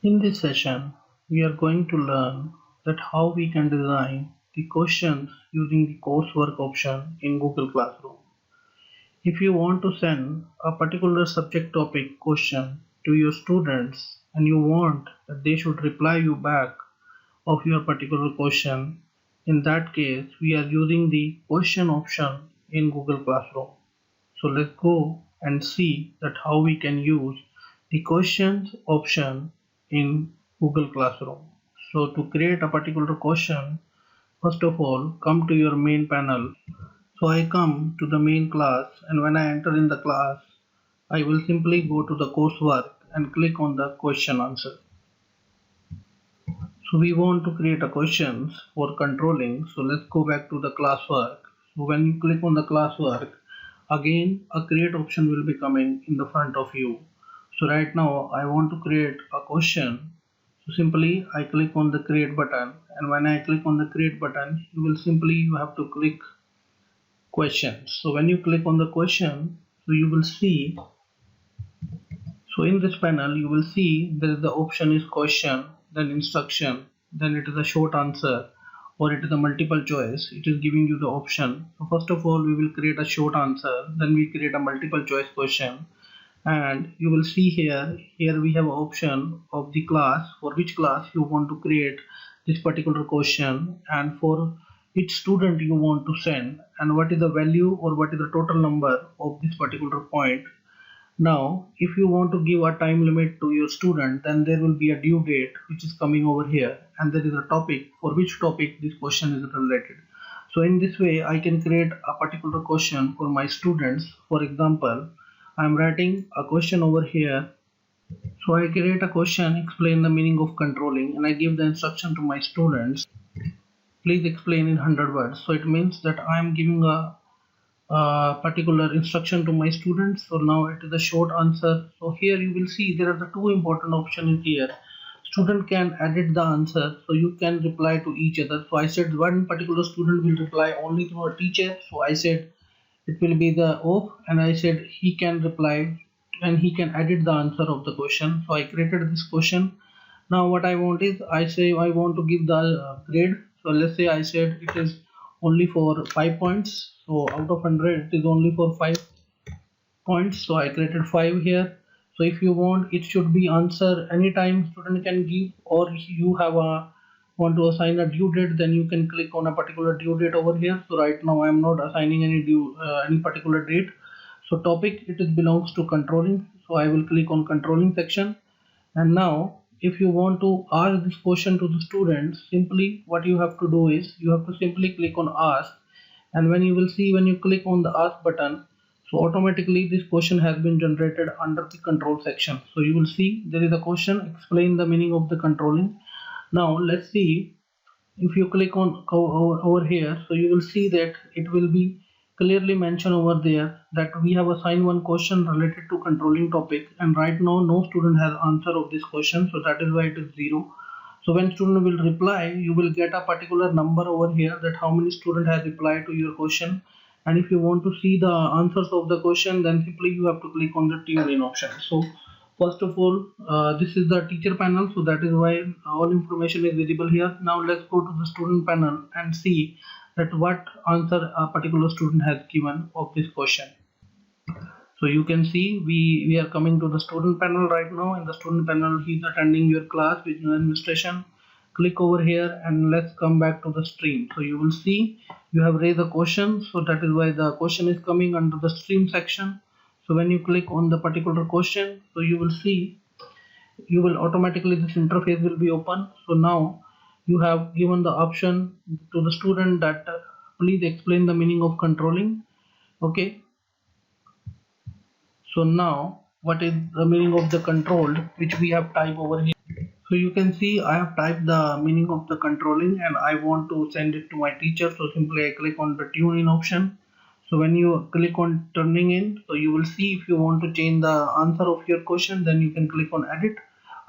In this session, we are going to learn that how we can design the questions using the coursework option in Google Classroom. If you want to send a particular subject topic question to your students and you want that they should reply you back of your particular question, in that case we are using the question option in Google Classroom. So let's go and see that how we can use the questions option in Google Classroom. So to create a particular question, first of all, come to your main panel. So I come to the main class, and when I enter in the class, I will simply go to the coursework and click on the question answer. So we want to create a questions for controlling. So let's go back to the classwork. So when you click on the classwork, again a create option will be coming in the front of you. So right now I want to create a question. So simply I click on the create button, and when I click on the create button, you have to click question. So when you click on the question, so you will see, so in this panel, you will see there is the option is question, then instruction, then it is a short answer, or it is a multiple choice. It is giving you the option. So first of all, we will create a short answer, then we create a multiple choice question, and you will see here we have an option of the class, for which class you want to create this particular question, and for each student you want to send, and what is the value or what is the total number of this particular point. Now, if you want to give a time limit to your student, then there will be a due date which is coming over here, and there is a topic for which topic this question is related. So in this way, I can create a particular question for my students. For example, I am writing a question over here. So I create a question, explain the meaning of controlling, and I give the instruction to my students. Please explain in 100 words. So it means that I am giving a particular instruction to my students. So now it is a short answer. So here you will see there are the two important options here. Student can edit the answer, so you can reply to each other. So I said one particular student will reply only to a teacher, so I said it will be the off, and I said he can reply and he can edit the answer of the question. So I created this question. Now what I want is, I say I want to give the grade. So let's say I said it is only for 5 points. So out of 100 it is only for 5 points. So I created 5 here. So if you want, it should be answer anytime student can give, or you have a want to assign a due date, then you can click on a particular due date over here. So right now I am not assigning any particular date. So topic, it is belongs to controlling, so I will click on controlling section. And now if you want to ask this question to the students, simply what you have to do is you have to simply click on ask, and when you will see, when you click on the ask button, so automatically this question has been generated under the control section. So you will see there is a question, explain the meaning of the controlling. Now let's see, if you click on over here, so you will see that it will be clearly mentioned over there that we have assigned one question related to controlling topic, and right now no student has answer of this question, so that is why it is 0. So when student will reply, you will get a particular number over here that how many student has replied to your question. And if you want to see the answers of the question, then simply you have to click on the tune in option. So first of all, this is the teacher panel, so that is why all information is visible here. Now let's go to the student panel and see that what answer a particular student has given of this question. So you can see we are coming to the student panel right now. In the student panel, he is attending your class with administration. Click over here and let's come back to the stream. So you will see you have raised a question, so that is why the question is coming under the stream section. So when you click on the particular question, so you will see you will automatically, this interface will be open. So now you have given the option to the student that please explain the meaning of controlling. Okay, so now what is the meaning of the controlled, which we have typed over here. So you can see I have typed the meaning of the controlling and I want to send it to my teacher. So simply I click on the tune in option. So when you click on turning in, so you will see if you want to change the answer of your question, then you can click on edit.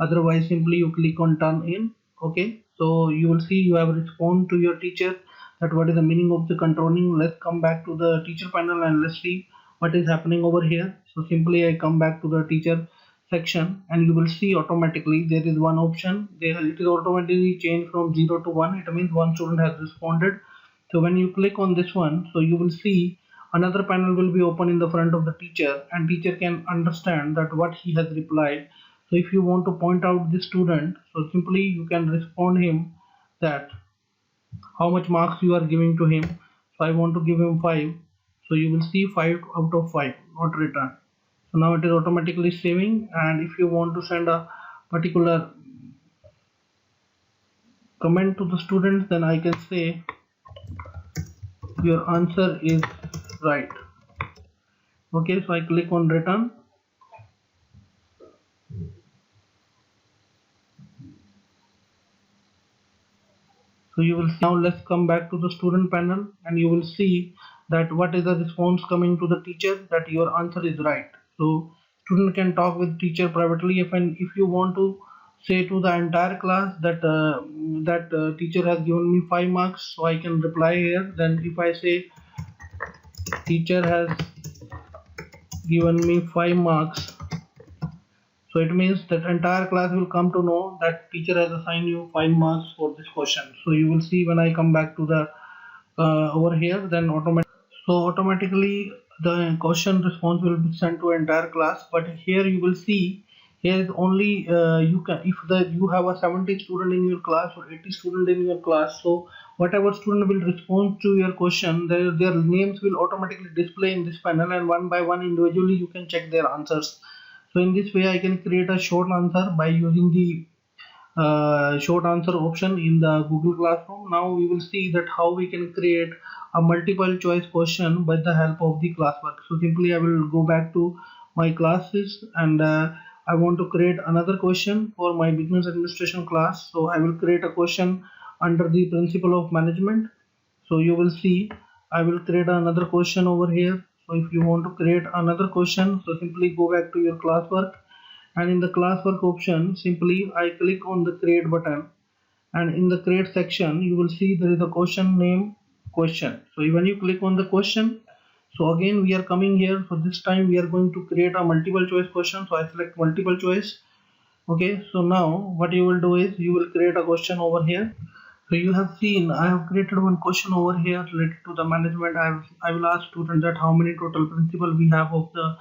Otherwise simply you click on turn in. Okay, so you will see you have responded to your teacher that what is the meaning of the controlling. Let's come back to the teacher panel and let's see what is happening over here. So simply I come back to the teacher section, and you will see automatically there is one option there. It is automatically changed from 0 to 1. It means one student has responded. So when you click on this one, so you will see another panel will be open in the front of the teacher, and teacher can understand that what he has replied. So if you want to point out the student, so simply you can respond him that how much marks you are giving to him. So I want to give him 5, so you will see 5 out of 5 not returned. So now it is automatically saving, and if you want to send a particular comment to the students, then I can say your answer is right. Okay, so I click on return. So you will see, now let's come back to the student panel, and you will see that what is the response coming to the teacher, that your answer is right. So student can talk with teacher privately. If you want to say to the entire class that teacher has given me 5 marks, so I can reply here. Then if I say teacher has given me 5 marks, so it means that entire class will come to know that teacher has assigned you 5 marks for this question. So you will see when I come back to the over here, then automatically the question response will be sent to entire class. But here you will see, here is only you can, if you have a 70 student in your class or 80 student in your class, so whatever student will respond to your question, their names will automatically display in this panel, and one by one individually you can check their answers. So in this way I can create a short answer by using the short answer option in the Google Classroom. Now we will see that how we can create a multiple choice question with the help of the classwork. So simply I will go back to my classes, and I want to create another question for my business administration class. So I will create a question under the principle of management. So you will see I will create another question over here. So if you want to create another question, so simply go back to your classwork, and in the classwork option simply I click on the create button, and in the create section you will see there is a question name question. So when you click on the question, so again we are coming here. So this time we are going to create a multiple choice question. So I select multiple choice. Okay, so now what you will do is you will create a question over here. So you have seen I have created one question over here related to the management. I will ask students that how many total principal we have of the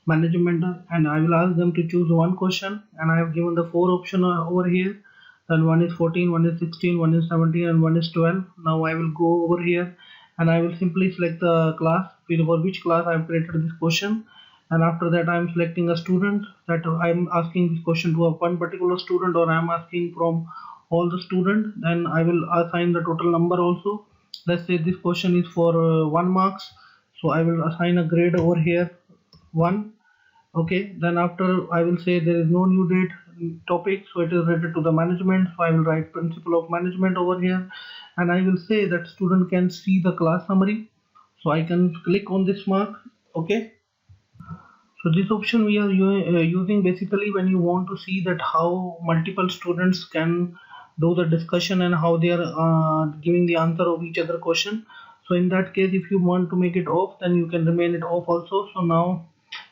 management, and I will ask them to choose one question, and I have given the 4 options over here. Then one is 14, one is 16, one is 17, and one is 12. Now I will go over here, and I will simply select the class for which class I have created this question, and after that I am selecting a student, that I am asking this question to a one particular student, or I am asking from all the students. Then I will assign the total number also. Let's say this question is for 1 marks, so I will assign a grade over here 1. Okay, then after I will say there is no new date topic, so it is related to the management, so I will write principle of management over here, and I will say that student can see the class summary, so I can click on this mark. Okay, so this option we are using basically when you want to see that how multiple students can do the discussion and how they are giving the answer of each other question. So in that case, if you want to make it off, then you can remain it off also. So now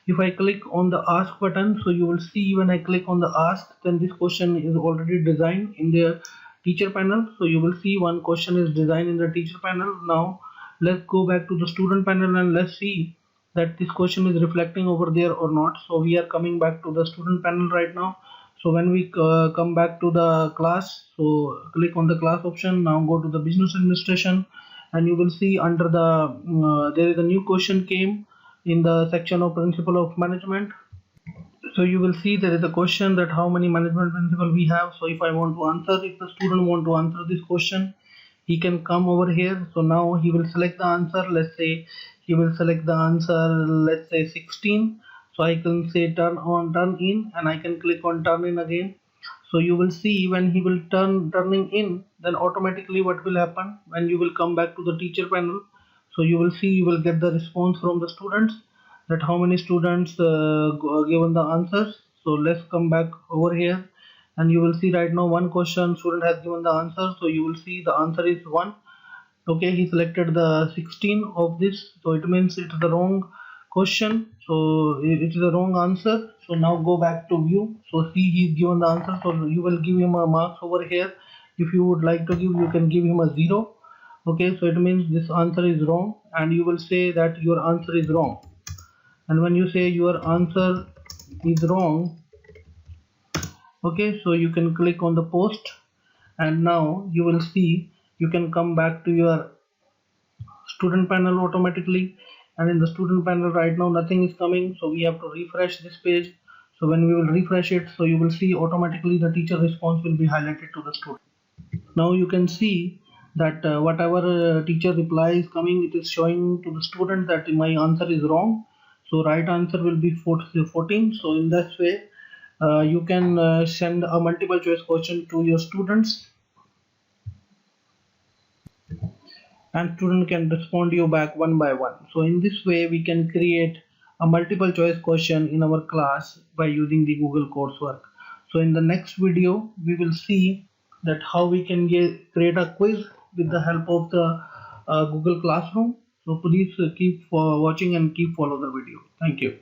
if I click on the ask button, so you will see when I click on the ask, then this question is already designed in the teacher panel. So you will see one question is designed in the teacher panel. Now let's go back to the student panel, and let's see that this question is reflecting over there or not. So we are coming back to the student panel right now. So when we come back to the class, so click on the class option. Now go to the business administration, and you will see under the there is a new question came in the section of principle of management. So you will see there is a question that how many management principle we have. So if I want to answer, if the student want to answer this question, he can come over here. So now he will select the answer. Let's say he will select the answer, let's say 16. So I can say turn in, and I can click on turn in again. So you will see when he will turning in, then automatically what will happen when you will come back to the teacher panel. So you will see you will get the response from the students that how many students given the answers. So let's come back over here, and you will see right now one question student has given the answer. So you will see the answer is 1. Okay, he selected the 16 of this, so it means it's the wrong question, so it is the wrong answer. So now go back to view. So see, he's given the answer. So you will give him a marks over here. If you would like to give, you can give him a 0. Okay, so it means this answer is wrong, and you will say that your answer is wrong. And when you say your answer is wrong, okay, so you can click on the post, and now you will see you can come back to your student panel automatically. And in the student panel right now nothing is coming, so we have to refresh this page. So when we will refresh it, so you will see automatically the teacher response will be highlighted to the student. Now you can see that whatever teacher reply is coming, it is showing to the student that my answer is wrong. So right answer will be 14. So in this way you can send a multiple choice question to your students, and student can respond you back one by one. So in this way we can create a multiple choice question in our class by using the Google coursework. So in the next video we will see that how we can create a quiz with the help of the Google Classroom. So please keep watching and keep follow the video. Thank you.